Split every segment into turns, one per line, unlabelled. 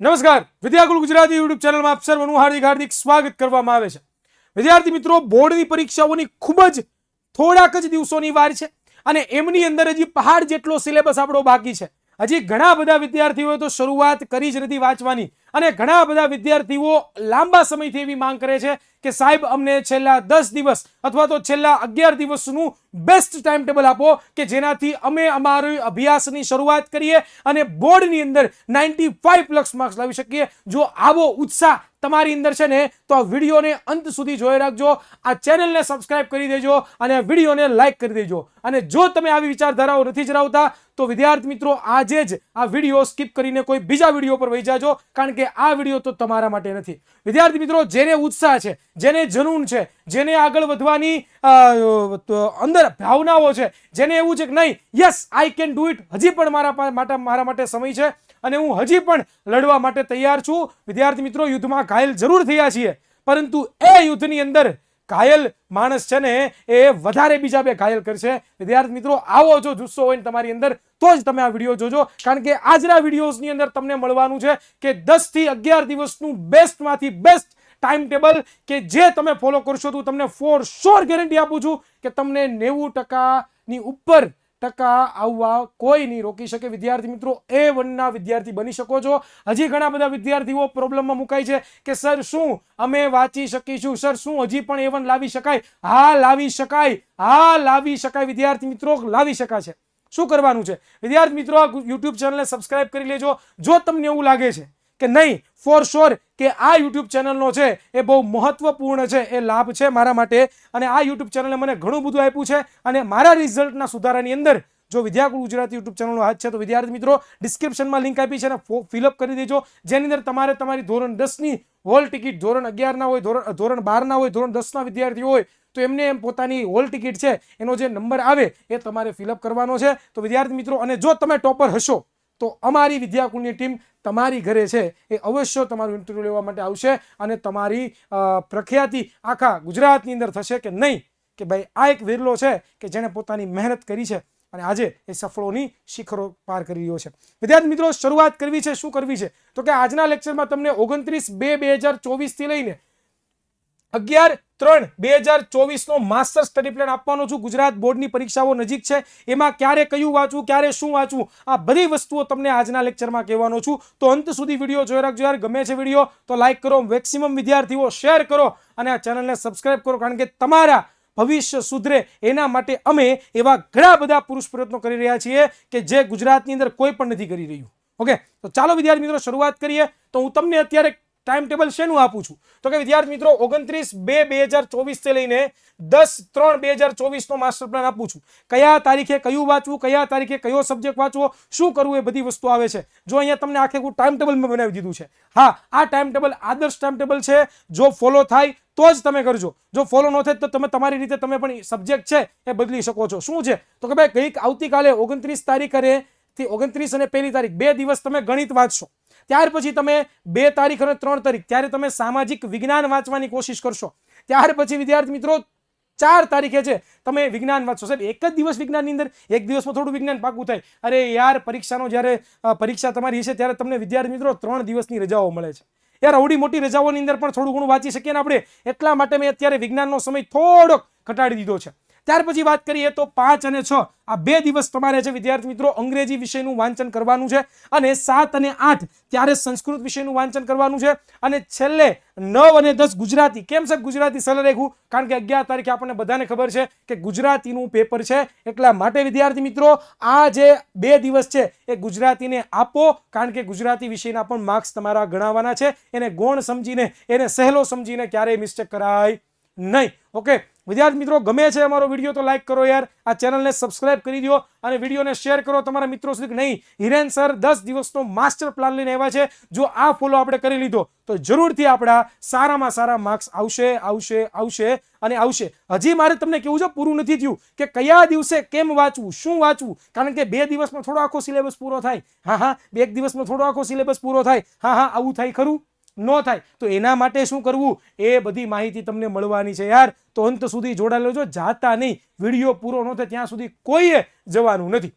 નમસ્કાર વિદ્યાકુલ ગુજરાતી યુટ્યુબ ચેનલમાં આપ સર્વનું હાર્દિક હાર્દિક સ્વાગત કરવામાં આવે છે। વિદ્યાર્થી મિત્રો, બોર્ડની પરીક્ષાઓની ખૂબ જ થોડાક જ દિવસોની વાર છે અને એમની અંદર હજી પહાડ જેટલો સિલેબસ આપણો બાકી છે। હજી ઘણા બધા વિદ્યાર્થીઓએ તો શરૂઆત કરી જ નથી વાંચવાની અને ઘણા બધા વિદ્યાર્થીઓ લાંબા સમયથી એવી માંગ કરે છે કે સાહેબ અમને છેલ્લા 10 દિવસ અથવા તો છેલ્લા 11 દિવસનું બેસ્ટ ટાઈમ ટેબલ આપો કે જેનાથી અમે અમારી અભ્યાસની શરૂઆત કરીએ અને બોર્ડની અંદર 95+ માર્ક્સ લાવી શકીએ। જો આવો ઉત્સાહ તમારી અંદર છે ને તો આ વિડીયોને અંત સુધી જોઈ રાખજો, આ ચેનલને સબસ્ક્રાઇબ કરી દેજો અને આ વિડીયોને લાઈક કરી દેજો। અને જો તમે આવી વિચારધારાઓ નથી ધરાવતા તો વિદ્યાર્થી મિત્રો આજે જ આ વિડીયો સ્કીપ કરીને કોઈ બીજા વિડીયો પર વહી જાજો, કારણ કે આ વિડીયો તો તમારા માટે નથી। વિદ્યાર્થી મિત્રો, જેને ઉત્સાહ છે, જેને જનૂન છે, જેને આગળ વધવાની અંદર ભાવનાઓ છે, જેને એવું છે કે નહીં yes I can do it, હજી પણ મારા માટે સમય છે અને હું હજી પણ લડવા માટે તૈયાર છું। વિદ્યાર્થી મિત્રો, યુદ્ધમાં ઘાયલ જરૂર થયા છીએ, પરંતુ એ યુદ્ધની અંદર ઘાયલ માણસ છે ને એ વધારે બીજા બે ઘાયલ કરશે। વિદ્યાર્થી મિત્રો, આવો જો જુસ્સો હોય ને તમારી અંદર તો જ તમે આ વિડીયો જોજો, કારણ કે આજના વિડીયોઝની અંદર તમને મળવાનું છે કે 10 થી 11 દિવસનું બેસ્ટમાંથી બેસ્ટ ટાઈમ ટેબલ કે જે તમે ફોલો કરશો તો તમને ફોર શ્યોર ગેરંટી આપું છું કે તમને 90%ની ઉપર ટકા આવવા કોઈ નહીં રોકી શકે। વિદ્યાર્થી મિત્રો, A1 ના વિદ્યાર્થી બની શકો છો। હજી ઘણા બધા વિદ્યાર્થીઓ પ્રોબ્લેમમાં મુકાય છે કે સર શું અમે વાંચી શકીશું, સર શું હજી પણ A1 લાવી શકાય? હા લાવી શકાય, હા લાવી શકાય વિદ્યાર્થી મિત્રો, લાવી શકાશે। શું કરવાનું છે વિદ્યાર્થી મિત્રો? આ યુટ્યુબ ચેનલને સબસ્ક્રાઇબ કરી લેજો। જો તમને એવું લાગે છે કે નહીં ફોર શ્યોર કે આ યુટ્યુબ ચેનલનો છે એ બહુ મહત્વપૂર્ણ છે, એ લાભ છે મારા માટે અને આ યુટ્યુબ ચેનલે મને ઘણું બધું આપ્યું છે અને મારા રિઝલ્ટના સુધારાની અંદર જો વિદ્યાકુલ ગુજરાતી યુટ્યુબ ચેનલનો હાથ છે તો વિદ્યાર્થી મિત્રો ડિસ્ક્રિપ્શનમાં લિંક આપી છે અને ફિલઅપ કરી દેજો, જેની અંદર તમારે તમારી ધોરણ 10ની હોલ ટિકિટ, ધોરણ 11ના હોય, ધોરણ 12ના હોય, ધોરણ 10ના વિદ્યાર્થીઓ હોય તો એમને એમ પોતાની હોલ ટિકિટ છે એનો જે નંબર આવે એ તમારે ફિલઅપ કરવાનો છે। તો વિદ્યાર્થી મિત્રો, અને જો તમે ટોપર હશો તો અમારી વિદ્યાકુલની ટીમ તમારી ઘરે છે એ અવશ્ય તમારું ઇન્ટરવ્યુ લેવા માટે આવશે અને તમારી પ્રખ્યાતિ આખા ગુજરાતની અંદર થશે કે નહીં કે ભાઈ આ એક વિરલો છે કે જેણે પોતાની મહેનત કરી છે અને આજે એ સફળોની શિખરો પાર કરી રહ્યો છે। વિદ્યાર્થી મિત્રો, શરૂઆત કરવી છે, શું કરવી છે તો કે આજના લેક્ચરમાં તમને 29/2/2024 થી લઈને 11/3/2024 નો માસ્ટર સ્ટડી પ્લાન આપવાનો છું। ગુજરાત બોર્ડની પરીક્ષાઓ નજીક છે, એમાં ક્યારે કયું વાંચવું, ક્યારે શું વાંચવું, આ બધી વસ્તુઓ તમને આજના લેક્ચરમાં કહેવાનો છું। તો અંત સુધી વિડીયો જોઈ રાખજો યાર। ગમે છે વિડીયો તો લાઈક કરો, મેક્સિમમ વિદ્યાર્થીઓ શેર કરો અને આ ચેનલને સબસ્ક્રાઇબ કરો, કારણ કે તમારા ભવિષ્ય સુધરે એના માટે અમે એવા ઘણા બધા પુરુષ પ્રયત્નો કરી રહ્યા છીએ કે જે ગુજરાતની અંદર કોઈ પણ નથી કરી રહ્યું। ઓકે, તો ચાલો વિદ્યાર્થી મિત્રો શરૂઆત કરીએ। તો હું તમને અત્યારે ટાઈમ ટેબલ શેનું આપું છું તો કે વિદ્યાર્થી મિત્રો 29/2/2024 થી લઈને 10/3/2024 નો માસ્ટર પ્લાન આપું છું। કયા તારીખે કયું વાંચવું, કયા તારીખે કયો સબ્જેક્ટ વાંચવો, શું કરવું, એ બધી વસ્તુ આવે છે। જો અહીંયા તમને આખે ટાઈમ ટેબલ મેં બનાવી દીધું છે। હા, આ ટાઈમ ટેબલ આદર્શ ટાઈમ ટેબલ છે, જો ફોલો થાય તો જ તમે કરજો, જો ફોલો ન થાય તો તમે તમારી રીતે તમે પણ સબ્જેક્ટ છે એ બદલી શકો છો। શું છે તો કે ભાઈ આવતીકાલે 29 તારીખે થી 29 અને 1 તારીખ 2 દિવસ તમે ગણિત વાંચશો, ત્યાર પછી તમે 2 તારીખ અને 3 તારીખ ત્યારે તમે સામાજિક વિજ્ઞાન વાંચવાની કોશિશ કરશો, ત્યાર પછી વિદ્યાર્થી મિત્રો 4 તારીખે છે તમે વિજ્ઞાન વાંચશો। સાહેબ એક જ દિવસ વિજ્ઞાનની અંદર, એક દિવસમાં થોડું વિજ્ઞાન પાકું થાય? અરે યાર, પરીક્ષાનો જ્યારે પરીક્ષા તમારી હશે ત્યારે તમને વિદ્યાર્થી મિત્રો 3 દિવસની રજાઓ મળે છે યાર। આવડી મોટી રજાઓની અંદર પણ થોડું ઘણું વાંચી શકીએ ને આપણે, એટલા માટે મેં અત્યારે વિજ્ઞાનનો સમય થોડોક ઘટાડી દીધો છે। ત્યાર પછી વાત કરીએ તો 5 અને 6 આ 2 દિવસ તમારે છે વિદ્યાર્થી મિત્રો અંગ્રેજી વિષયનું વાંચન કરવાનું છે અને 7 અને 8 ત્યારે સંસ્કૃત વિષયનું વાંચન કરવાનું છે અને છેલ્લે 9 અને 10 ગુજરાતી। કેમ સાહેબ ગુજરાતી સરળ રાખ્યું? કારણ કે 11 તારીખે આપણને બધાને ખબર છે કે ગુજરાતીનું પેપર છે, એટલા માટે વિદ્યાર્થી મિત્રો આ જે 2 દિવસ છે એ ગુજરાતીને આપો, કારણ કે ગુજરાતી વિષયના પણ માર્ક્સ તમારા ગણાવવાના છે। એને ગૌણ સમજીને, એને સહેલો સમજીને ક્યારેય મિસ્ટેક કરાય નહીં। ઓકે વિદ્યાર્થી મિત્રો, ગમે છે અમારો વિડીયો તો લાઈક કરો યાર, આ ચેનલને સબસ્ક્રાઇબ કરી દો અને વિડીયોને શેર કરો તમારા મિત્રો સુધી કે નહીં હિરેન સર 10 દિવસનો માસ્ટર પ્લાન લઈને આવ્યા છે, જો આ ફોલો આપણે કરી લીધો તો જરૂરથી આપણા સારામાં સારા માર્ક્સ આવશે આવશે આવશે અને આવશે। હજી મારે તમને કેવું છે, પૂરું નથી થયું કે કયા દિવસે કેમ વાંચવું, શું વાંચવું, કારણ કે 2 દિવસમાં થોડો આખો સિલેબસ પૂરો થાય। હા, 1 દિવસમાં થોડો આખો સિલેબસ પૂરો થાય। હા, આવું થાય ખરું? ન થાય તો એના માટે શું કરવું એ બધી માહિતી તમને મળવાની છે યાર। તો અંત સુધી જોડાયેલો જો, જાતા નહીં, વિડીયો પૂરો ન થાય ત્યાં સુધી કોઈએ જવાનું નથી।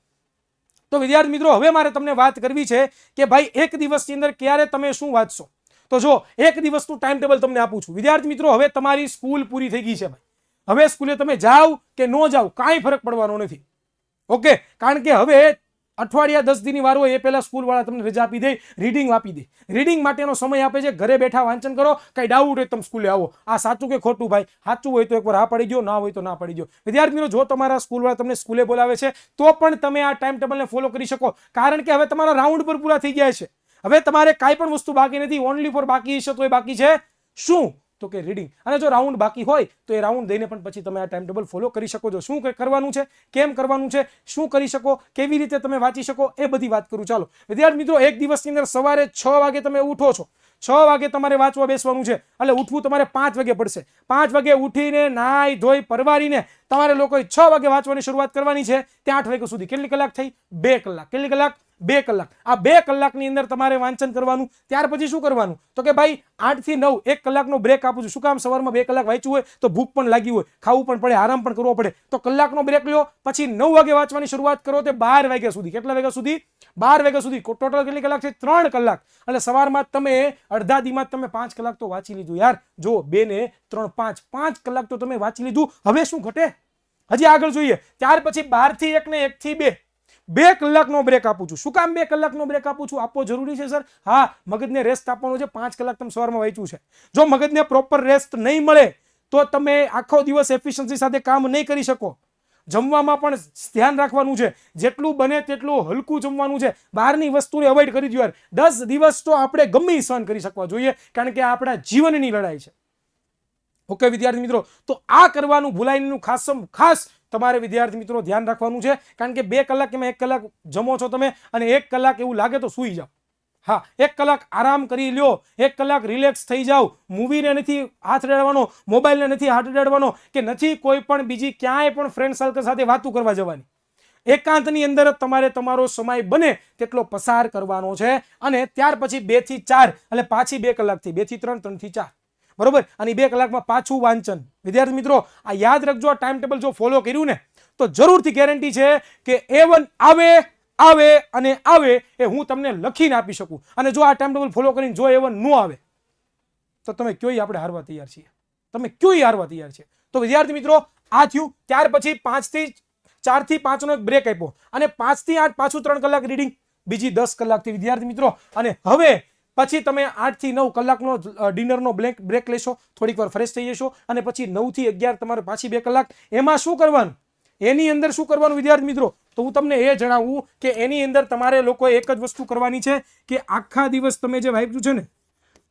તો વિદ્યાર્થી મિત્રો હવે મારે તમને વાત કરવી છે કે ભાઈ એક દિવસની અંદર ક્યારે તમે શું વાંચશો. તો જો એક દિવસનું ટાઈમ ટેબલ તમને આપું છું. વિદ્યાર્થી મિત્રો હવે તમારી સ્કૂલ પૂરી થઈ ગઈ છે ભાઈ. હવે સ્કૂલે તમે જાઓ કે ન જાઓ કાંઈ ફરક પડવાનો નથી. ઓકે, કારણ કે હવે અઠવાડિયા 10 દિનની વાર હોય એ પહેલા સ્કૂલ વાળા તમને રજા આપી દે, રીડિંગ આપી દે. રીડિંગ માટેનો સમય આપે છે. ઘરે બેઠા વાંચન કરો. કઈ ડાઉટ હોય તમે સ્કૂલે આવો. આ સાચું કે ખોટું ભાઈ? સાચું હોય તો એકવાર હા પડી ગયો, ના હોય તો ના પડી ગયો. વિદ્યાર્થી મિત્રો જો તમારા સ્કૂલ વાળા તમને સ્કૂલે બોલાવે છે તો પણ તમે આ ટાઈમ ટેબલને ફોલો કરી શકો, કારણ કે હવે તમારા રાઉન્ડ પર પૂરા થઈ ગયા છે. હવે તમારે કાંઈ પણ વસ્તુ બાકી નથી. ઓનલી ફોર બાકી છે તો એ બાકી છે શું? તો કે રીડિંગ. અને જો રાઉન્ડ બાકી હોય તો એ રાઉન્ડ દઈને પણ પછી તમે આ ટાઈમ ટેબલ ફોલો કરી શકો છો. શું કરવાનું છે, કેમ કરવાનું છે, શું કરી શકો, કેવી રીતે તમે વાંચી શકો, એ બધી વાત કરું. ચાલો વિદ્યાર્થી મિત્રો, એક દિવસની અંદર સવારે 6 વાગે તમે ઉઠો છો. 6 વાગે તમારે વાંચવા બેસવાનું છે. એટલે ઉઠવું તમારે 5 વાગે પડશે. 5 વાગે ઉઠીને નાહી ધોઈ પરવારીને તમારે લોકોએ 6 વાગે વાંચવાની શરૂઆત કરવાની છે. ત્યાં 8 વાગ્યા સુધી કેટલી કલાક થઈ? 2 કલાક. કેટલી કલાક? 2 કલાક. આ 2 કલાકની અંદર તમારે વાંચન કરવાનું. ત્યાર પછી શું કરવાનું? તો કે ભાઈ 8 થી 9 1 કલાકનો બ્રેક આપું છું. શું કામ? સવારમાં 2 કલાક વાંચ્યું હોય તો ભૂખ પણ લાગી હોય, ખાવું પણ પડે, આરામ પણ કરવો પડે. તો કલાકનો બ્રેક લ્યો. પછી 9 વાગે વાંચવાની શરૂઆત કરો તે 12 વાગ્યા સુધી. કેટલા વાગ્યા સુધી? 12 વાગ્યા સુધી. ટોટલ કેટલી કલાક છે? 3 કલાક. એટલે સવારમાં તમે અડધા દીમાં તમે 5 કલાક તો વાંચી લીધું યાર. જો 2 ને 3 5 કલાક તો તમે વાંચી લીધું. હવે શું ઘટે? હજી આગળ જોઈએ. ત્યાર પછી 12 થી 1 ને 1 થી 2 2 કલાકનો બ્રેક આપું છું. શું કામ 2 કલાકનો બ્રેક આપું છું? આપવો જરૂરી છે સર? હા, મગજને રેસ્ટ આપવાનો છે. 5 કલાક તમે સવારમાં વાંચ્યું છે. જો મગજને પ્રોપર રેસ્ટ નહીં મળે તો તમે આખો દિવસ એફિશિયન્સી સાથે કામ નહીં કરી શકો. જમવામાં પણ ધ્યાન રાખવાનું છે. જેટલું બને તેટલું હલકું જમવાનું છે. બહારની વસ્તુને અવોઇડ કરી દો યાર. 10 દિવસ તો આપણે ગમે સહન કરી શકવા જોઈએ, કારણ કે આ આપણા જીવનની લડાઈ છે. ઓકે વિદ્યાર્થી મિત્રો, તો આ કરવાનું ભૂલાય નહીં. ખાસ તમારે વિદ્યાર્થી મિત્રો ધ્યાન રાખવાનું છે, કારણ કે 2 કલાક એમાં 1 કલાક જમો છો તમે અને 1 કલાક એવું લાગે તો સૂઈ જાઓ. હા, 1 કલાક આરામ કરી લ્યો. 1 કલાક રિલેક્સ થઈ જાઓ. મૂવીને નથી હાથ અડાડવાનો, મોબાઈલને નથી હાથ અડાડવાનો, કે નથી કોઈ પણ બીજી ક્યાંય પણ ફ્રેન્ડ સર્કલ સાથે વાતો કરવા જવાની. એકાંતની અંદર જ તમારે તમારો સમય બને તેટલો પસાર કરવાનો છે. અને ત્યાર પછી 2 થી 4 એટલે પાછી 2 કલાક થઈ. 2 થી 3, 3 થી 4, બરોબર. અને 2 કલાકમાં પાછું વાંચન. વિદ્યાર્થી મિત્રો આ યાદ રાખજો. આ ટાઈમ ટેબલ જો ફોલો કર્યું ને તો જરૂરથી ગેરંટી છે કે A1 આવે અને આવે એ હું તમને લખીને આપી શકું. અને જો આ ટાઈમ ટેબલ ફોલો કરીને જો A1 ન આવે તો તમે ક્યોય આપણે હારવા તૈયાર છીએ. તમે ક્યોય હારવા તૈયાર છે. તો વિદ્યાર્થી મિત્રો આ થયું. ત્યાર પછી 4 થી 5 નો એક બ્રેક આપ્યો અને 5 થી 8 પાછું 3 કલાક રીડિંગ. બીજી 10 કલાકથી વિદ્યાર્થી મિત્રો. અને હવે પછી તમે 8 થી 9 કલાકનો ડિનરનો બ્રેક લેશો. થોડીક વાર ફ્રેશ થઈ જશો અને પછી 9 થી 11 તમારે પાછી 2 કલાક. એમાં શું કરવાનું? એની અંદર શું કરવાનું વિદ્યાર્થી મિત્રો? તો હું તમને એ જણાવું કે એની અંદર તમારે લોકોએ એક જ વસ્તુ કરવાની છે કે આખા દિવસ તમે જે વાંચ્યું છે ને,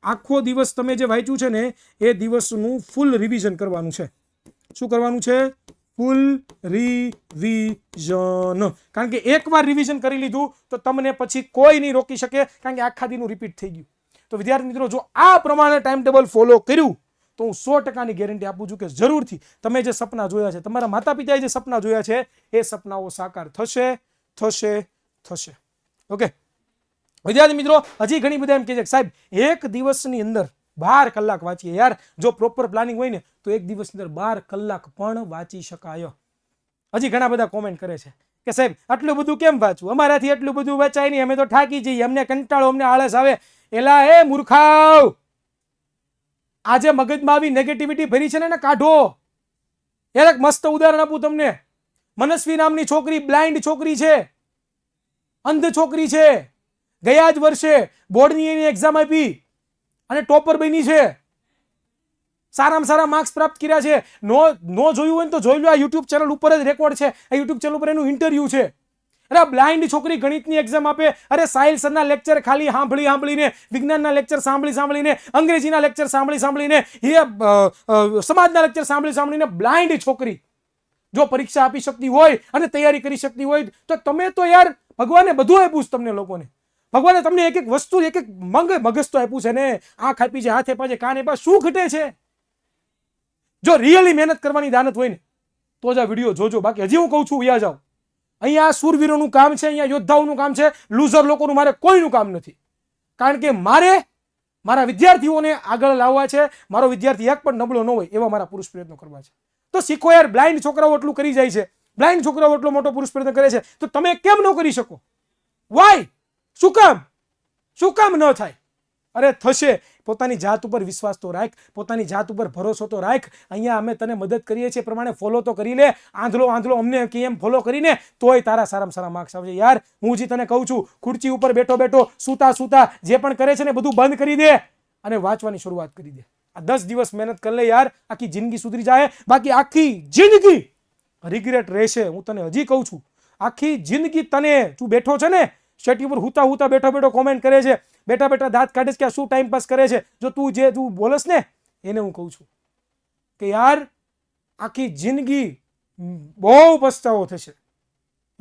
આખો દિવસ તમે જે વાંચ્યું છે ને એ દિવસનું ફૂલ રિવિઝન કરવાનું છે. શું કરવાનું છે? ફૂલ રિવિઝન. કારણ કે એકવાર રિવિઝન કરી લીધું તો તમને પછી કોઈ નહીં રોકી શકે, કારણ કે આખા દીનું રિપીટ થઈ ગયું. તો વિદ્યાર્થી મિત્રો જો આ પ્રમાણે ટાઈમ ટેબલ ફોલો કર્યું તો હું 100%ની ગેરંટી આપું છું કે જરૂરથી તમે જે સપના જોયા છે, તમારા માતા પિતાએ જે સપના જોયા છે એ સપનાઓ સાકાર થશે. ઓકે વિદ્યાર્થી મિત્રો, હજી ઘણી બધા એમ કહે છે કે સાહેબ એક દિવસની અંદર 12 કલાક વાંચીએ. યાર જો પ્રોપર પ્લાનિંગ હોય ને તો એક દિવસની અંદર 12 કલાક પણ વાંચી શકાય. હજી ઘણા બધા કોમેન્ટ કરે છે કે સાહેબ આટલું બધું કેમ વાંચવું? અમારાથી એટલું બધું વાંચાય નહીં, અમે તો થાકી જઈએ, અમને કંટાળો, અમને આળસ આવે. એલા એ મૂર્ખાવ, આજે મગજમાં આવી નેગેટિવિટી ભરી છે ને કાઢો. યાર એક મસ્ત ઉદાહરણ આપું તમને. મનસ્વી નામની છોકરી બ્લાઇન્ડ છોકરી છે, અંધ છોકરી છે. ગયા જ વર્ષે બોર્ડની એની એક્ઝામ આપી અને ટોપર બની છે. સારામાં સારા માર્ક્સ પ્રાપ્ત કર્યા છે. નો જોયું હોય તો જોઈ લો. આ યુટ્યુબ ચેનલ ઉપર જ રેકોર્ડ છે. આ યુટ્યુબ ચેનલ ઉપર એનું ઇન્ટરવ્યુ છે. અરે બ્લાઇન્ડ છોકરી ગણિતની એક્ઝામ આપે. અરે સાહિલ સરના લેક્ચર ખાલી સાંભળીને, વિજ્ઞાનના લેક્ચર સાંભળીને, અંગ્રેજીના લેક્ચર સાંભળીને, સમાજના લેક્ચર સાંભળીને બ્લાઇન્ડ છોકરી જો પરીક્ષા આપી શકતી હોય અને તૈયારી કરી શકતી હોય તો તમે તો યાર ભગવાને બધું આપ્યું છે તમને લોકોને. ભગવાને તમને એક એક વસ્તુ, એક એક મગજ તો આપ્યું છે ને. આંખ આપી છે, હાથ આપ્યા છે, કાન આપ્યા. શું ઘટે છે? જો રિયલી મહેનત કરવાની દાનત હોય ને તો જ આ વિડીયો જોજો. બાકી હજી હું કહું છું વ્યા જાઓ. અહીંયા સુરવીરોનું કામ છે, અહીંયા યોદ્ધાઓનું કામ છે. લૂઝર લોકોનું મારે કોઈનું કામ નથી. કારણ કે મારે મારા વિદ્યાર્થીઓને આગળ લાવવા છે. મારો વિદ્યાર્થી એક પણ નબળો ન હોય એવા મારા પુરુષ પ્રયત્નો કરવા છે. તો શીખો યાર. બ્લાઇન્ડ છોકરાઓ એટલું કરી જાય છે, બ્લાઇન્ડ છોકરાઓ એટલો મોટો પુરુષ પ્રયત્ન કરે છે, તો તમે કેમ ન કરી શકો? વાય? શું કામ ન થાય? અરે થશે. પોતાની જાત ઉપર વિશ્વાસ તો રાખ, પોતાની જાત ઉપર ભરોસો તો રાખ. અહીંયા અમે તને મદદ કરીએ છીએ પ્રમાણે ફોલો તો કરી લે. આંધળો અમને કેમ ફોલો કરીને તોય તારા સારામાં સારા માર્ક્સ આવશે. યાર હું જે તને કહું છું, ખુરચી ઉપર બેઠો સૂતા જે પણ કરે છે ને બધું બંધ કરી દે અને વાંચવાની શરૂઆત કરી દે. આ 10 દિવસ મહેનત કરી લે યાર, આખી જિંદગી સુધરી જાય. બાકી આખી જિંદગી રિગ્રેટ રહેશે. હું તને હજી કહું છું, આખી જિંદગી તને તું બેઠો છે ને શેટી ઉપર હુતા બેઠો કોમેન્ટ કરે છે, બેઠા દાંત કાઢે છે કે આ શું ટાઈમ પાસ કરે છે. જો તું બોલસ ને એને હું કહું છું કે યાર આખી જિંદગી બહુ પસ્તાવો થશે.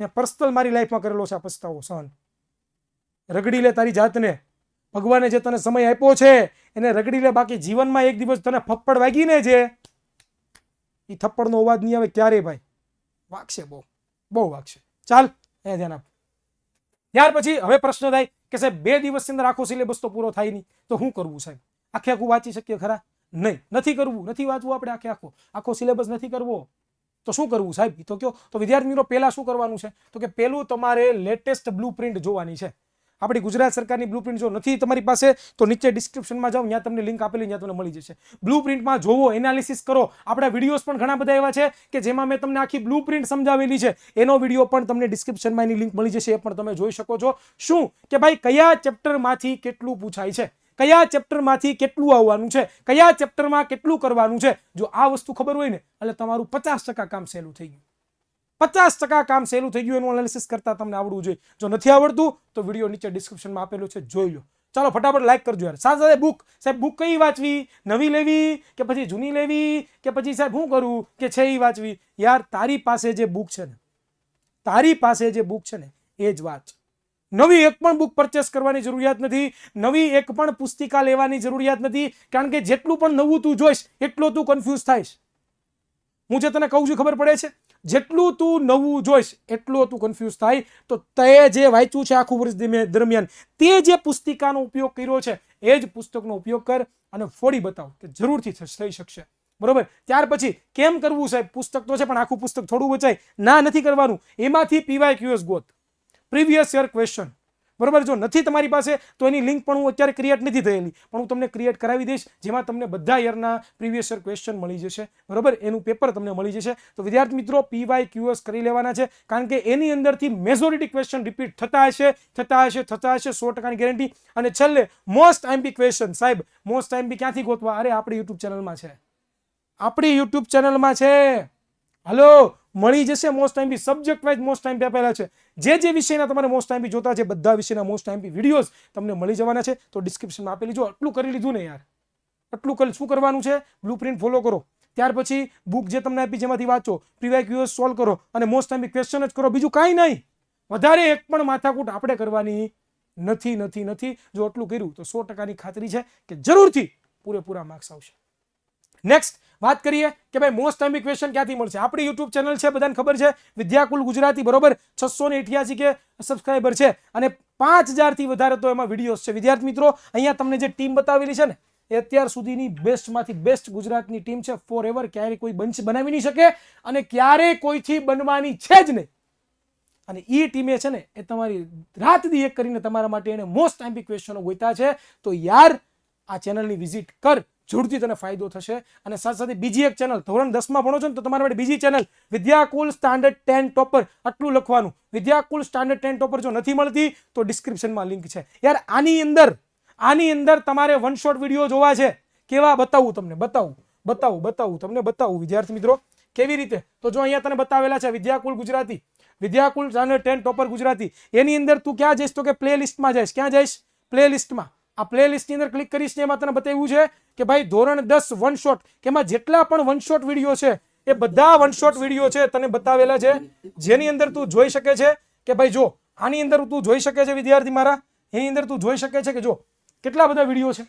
મેં પર્સનલ મારી લાઈફમાં કરેલો છે આ પસ્તાવો સહન. રગડી લે તારી જાતને. ભગવાને જે તને સમય આપ્યો છે એને રગડી લે. બાકી જીવનમાં એક દિવસ તને થપ્પડ વાગી ને જે એ થપ્પડનો અવાજ નહીં આવે ક્યારેય ભાઈ. વાગશે, બહુ વાગશે. ચાલ એ ધ્યાન આપ. ત્યાર પછી હવે પ્રશ્ન થાય કે સાહેબ 2 દિવસની અંદર આખો સિલેબસ તો પૂરો થાય નહીં, તો શું કરવું સાહેબ? આખું વાંચી શકીએ ખરા? નહીં, નથી કરવું, નથી વાંચવું આપણે આખો સિલેબસ નથી કરવો. તો શું કરવું સાહેબ? તો કયો. તો વિદ્યાર્થી મિત્રો પહેલા શું કરવાનું છે? તો કે પહેલું તમારે લેટેસ્ટ બ્લુપ્રિન્ટ જોવાની છે. આપણી ગુજરાત સરકારની બ્લુપ્રિન્ટ જો નથી તમારી પાસે તો નીચે ડિસ્ક્રિપ્શનમાં જાઓ, ત્યાં તમને લિંક આપેલી, ત્યાં તમને મળી જશે. બ્લુપ્રિન્ટમાં જોવો, એનાલિસિસ કરો. આપણા વિડીયોઝ પણ ઘણા બધા એવા છે કે જેમાં મેં તમને આખી બ્લુપ્રિન્ટ સમજાવેલી છે. એનો વિડીયો પણ તમને ડિસ્ક્રિપ્શનમાં એની લિંક મળી જશે, એ પણ તમે જોઈ શકો છો. શું કે ભાઈ કયા ચેપ્ટરમાંથી કેટલું પૂછાય છે, કયા ચેપ્ટરમાંથી કેટલું આવવાનું છે, કયા ચેપ્ટરમાં કેટલું કરવાનું છે. જો આ વસ્તુ ખબર હોય ને એટલે તમારું 50% કામ સહેલું થઈ ગયું. 50% કામ સહેલું થઈ ગયું. એનું એનાલિસિસ કરતા તમને આવડવું જોઈએ. જો નથી આવડતું તો વિડીયો નીચે ડિસ્ક્રિપ્શનમાં આપેલું છે, જોઈ લો. ચાલો ફટાફટ લાઈક કરજો યાર. સાથે બુક, સાહેબ બુક કઈ વાંચવી? નવી લેવી કે પછી જૂની લેવી કે પછી સાહેબ શું કરવું કે છે એ વાંચવી? યાર તારી પાસે જે બુક છે ને એ જ વાંચ. નવી એક પણ બુક પરચેસ કરવાની જરૂરિયાત નથી, નવી એક પણ પુસ્તિકા લેવાની જરૂરિયાત નથી. કારણ કે જેટલું પણ નવું તું જોઈશ એટલો તું કન્ફ્યુઝ થાઈશ. હું જે તને કહું છું ખબર પડે છે? જેટલું તું નવું જોઈશ એટલો તું કન્ફ્યુઝ થાય. તો તે જે વાંચ્યું છે આખું વર્ષ દરમિયાન, તે જે પુસ્તિકાનો ઉપયોગ કર્યો છે એ જ પુસ્તકનો ઉપયોગ કર અને ફોડી બતાવ કે જરૂરથી થઈ શકશે. બરોબર? ત્યાર પછી કેમ કરવું સાહેબ? પુસ્તક તો છે પણ આખું પુસ્તક થોડું વચાય ના, નથી કરવાનું. એમાંથી PYQs ગોત, પ્રીવિયસ યર ક્વેશ્ચન. બરોબર? જો નથી તમારી પાસે તો એની લિંક પણ હું અત્યારે ક્રિએટ નથી થયેલી, પણ હું તમને ક્રિએટ કરાવી દઈશ, જેમાં તમને બધા યરના પ્રીવિયસ યર ક્વેશ્ચન મળી જશે. બરોબર? એનું પેપર તમને મળી જશે. તો વિદ્યાર્થી મિત્રો PYQs કરી લેવાના છે, કારણ કે એની અંદરથી મેજોરિટી ક્વેશ્ચન રિપીટ થતા હશે 100% ગેરંટી. અને છેલ્લે મોસ્ટ આઈએમપી ક્વેશ્ચન. સાહેબ મોસ્ટ આઈએમપી ક્યાંથી ગોતવા? અરે આપણી યુટ્યુબ ચેનલમાં છે. હલો, મળી જશે most IMP. Subject wise most IMP આપેલા છે. જે વિષયના તમારે મોસ્ટ આઈએમપી જોતા છે બધા વિષયના મોસ્ટ આઈએમપી વિડીયોઝ તમને મળી જવાના છે. તો ડિસ્ક્રિપ્શનમાં આપેલી. જો આટલું કરી લીધું ને યાર, આટલું કરી શું કરવાનું છે? બ્લુપ્રિન્ટ ફોલો કરો. ત્યાર પછી બુક જે તમને આપી જેમાંથી વાંચો, PYQs સોલ્વ કરો અને મોસ્ટ આઈએમપી ક્વેશ્ચન જ કરો. બીજું કાંઈ નહીં. વધારે એક પણ માથાકૂટ આપણે કરવાની નથી. જો આટલું કર્યું તો 100%ની ખાતરી છે કે જરૂરથી પૂરેપૂરા માર્ક્સ આવશે. નેક્સ્ટ વાત કરીએ કે ભાઈ મોસ્ટ આઈએમપી ક્વેશ્ચન ક્યાંથી મળશે? આપણી યુટ્યુબ ચેનલ છે, બધાને ખબર છે, વિદ્યાકુલ ગુજરાતી. બરોબર? 688 કે સબસ્ક્રાઇબર છે અને 5000 થી વધારે તો એમાં વિડીયોઝ છે. વિદ્યાર્થી મિત્રો અહીંયા તમને જે ટીમ બતાવેલી છે ને એ અત્યાર સુધીની બેસ્ટમાંથી બેસ્ટ ગુજરાતની ટીમ છે. ફોર એવર ક્યારેય કોઈ બનાવી નહીં શકે અને ક્યારેય કોઈથી બનવાની છે જ નહીં. અને એ ટીમે છે ને એ તમારી રાત દી એક કરીને તમારા માટે એને મોસ્ટ આઈએમપી ક્વેશ્ચનો ગોત્યા છે. તો યાર આ ચેનલની વિઝિટ કર, જરૂરથી તને ફાયદો થશે. અને સાથે સાથે બીજી એક ચેનલ, ધોરણ 10માં ભણો છો ને તો તમારા માટે બીજી ચેનલ વિદ્યાકુલ સ્ટાન્ડર્ડ 10 ટોપર. આટલું લખવાનું, વિદ્યાકુલ સ્ટાન્ડર્ડ 10 ટોપર. જો નથી મળતી તો ડિસ્ક્રિપ્શનમાં લિંક છે. યાર આની અંદર તમારે વન શોટ વિડીયો જોવા છે. કેવા? બતાવું તમને, બતાવું વિદ્યાર્થી મિત્રો કેવી રીતે. તો જો અહીંયા તને બતાવેલા છે વિદ્યાકુલ ગુજરાતી, વિદ્યાકુલ સ્ટાન્ડર્ડ 10 ટોપર ગુજરાતી. એની અંદર તું ક્યાં જઈશ? તો કે પ્લેલિસ્ટમાં જઈશ. ક્યાં જઈશ? પ્લેલિસ્ટમાં. આ પ્લેલિસ્ટની અંદર ક્લિક કરીશ ને એમાં તને બતાવ્યું છે કે ભાઈ ધોરણ 10 વન શોટ, કે એમાં જેટલા પણ વન શોટ વિડીયો છે એ બધા વન શોટ વિડીયો છે તને બતાવેલા છે, જેની અંદર તું જોઈ શકે છે કે ભાઈ જો આની અંદર તું જોઈ શકે છે વિદ્યાર્થી મારા, એની અંદર તું જોઈ શકે છે કે જો કેટલા બધા વિડીયો છે.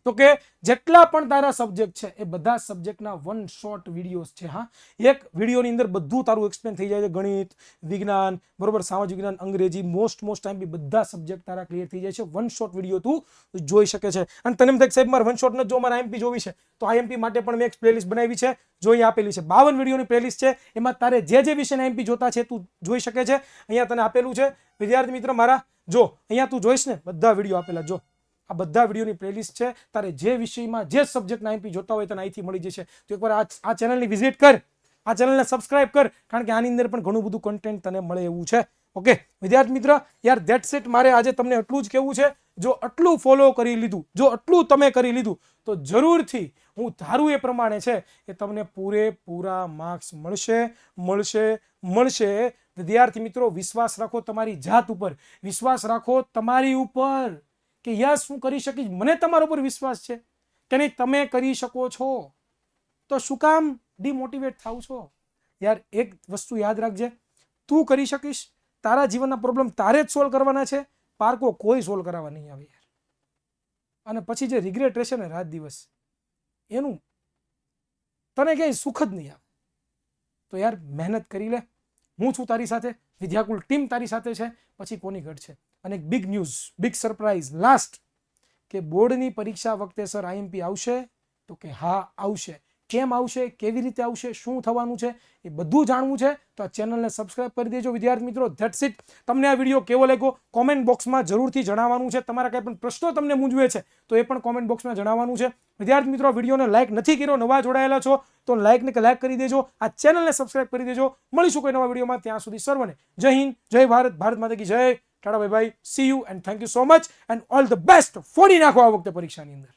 તો કે જેટલા પણ તારા સબ્જેક્ટ છે એ બધા સબ્જેક્ટના વન શોર્ટ વિડીયોઝ છે. હા, એક વિડીયોની અંદર બધું તારું એક્સપ્લેન થઈ જાય છે. ગણિત, વિજ્ઞાન, બરોબર, સામાજિક વિજ્ઞાન, અંગ્રેજી, મોસ્ટ ટાઈમ બી બધા સબ્જેક્ટ તારા ક્લિયર થઈ જાય છે. વન શોર્ટ વિડીયો તું જોઈ શકે છે. અને તને એમ થાય સાહેબ મારે વન શોર્ટ ન જો મારે આઈએમપી જોવી છે, તો આઈએમપી માટે પણ મેં એક પ્લેલિસ્ટ બનાવી છે, જો અહીં આપેલી છે. 52 વિડીયોની પ્લેલિસ્ટ છે. એમાં તારે જે વિષયના આઈએમપી જોતા છે તું જોઈ શકે છે. અહીંયા તને આપેલું છે. વિદ્યાર્થી મિત્ર મારા, જો અહીંયા તું જોઈશ ને, બધા વિડીયો આપેલા, જો આ બધા વિડીયોની પ્લેલિસ્ટ છે. તારે જે વિષયમાં જે સબ્જેક્ટના આઈએમપી જોતા હોય તને અહીંથી મળી જશે. તો એકવાર આ ચેનલની વિઝિટ કર, આ ચેનલને સબસ્ક્રાઇબ કર, કારણ કે આની અંદર પણ ઘણું બધું કન્ટેન્ટ તને મળે એવું છે. ઓકે વિદ્યાર્થી મિત્ર, યાર ધેટ્સ ઇટ. મારે આજે તમને એટલું જ કહેવું છે. જો આટલું ફોલો કરી લીધું, જો આટલું તમે કરી લીધું, તો જરૂરથી હું ધારું એ પ્રમાણે છે કે તમને પૂરેપૂરા માર્ક્સ મળશે. વિદ્યાર્થી મિત્રો, વિશ્વાસ રાખો તમારી જાત ઉપર, વિશ્વાસ રાખો તમારી ઉપર કે યસ હું કરી શકીશ. મને તમારા ઉપર વિશ્વાસ છે કે નહીં, તમે કરી શકો છો. તો શું કામ ડિમોટિવેટ થાવ છો? યાર એક વસ્તુ યાદ રાખજે, તું કરી શકીશ. તારા જીવનના પ્રોબ્લેમ તારે જ સોલ્વ કરવાના છે, પારકો કોઈ સોલ્વ કરાવવા નહીં આવે યાર. અને પછી જે રિગ્રેટ રહેશે ને રાત દિવસ, એનું તને ક્યાંય સુખ જ નહીં આવે. તો યાર મહેનત કરી લે. હું છું તારી સાથે, વિદ્યાકુલ ટીમ તારી સાથે છે. પછી કોની ઘટ છે? અને એક big news, big surprise last, કે બોર્ડની પરીક્ષા વખતે સર આઈએમપી આવશે? તો કે હા આવશે. કેમ આવશે, કેવી રીતે આવશે, શું થવાનું છે, એ બધું જાણવું છે તો આ ચેનલને સબસ્ક્રાઇબ કરી દેજો. વિદ્યાર્થી મિત્રો, ધેટ્સ ઇટ. તમને આ વિડીયો કેવો લાગ્યો કોમેન્ટ બોક્સમાં જરૂરથી જણાવવાનું છે. તમારા કંઈ પણ પ્રશ્નો તમને મૂંઝવે છે તો એ પણ કોમેન્ટ બોક્સમાં જણાવવાનું છે. વિદ્યાર્થી મિત્રો, વિડીયોને લાઇક નથી કર્યો, નવા જોડાયેલા છો તો લાઇક કરી દેજો, આ ચેનલને સબસ્ક્રાઇબ કરી દેજો. મળીશું કોઈ નવા વિડીયોમાં. ત્યાં સુધી સર્વને જય હિન્દ, જય ભારત, ભારત માતા કી જય. Tata bye bye, C you and thank you so much and all the best. ફોડી નાખો આ વખતે પરીક્ષાની અંદર.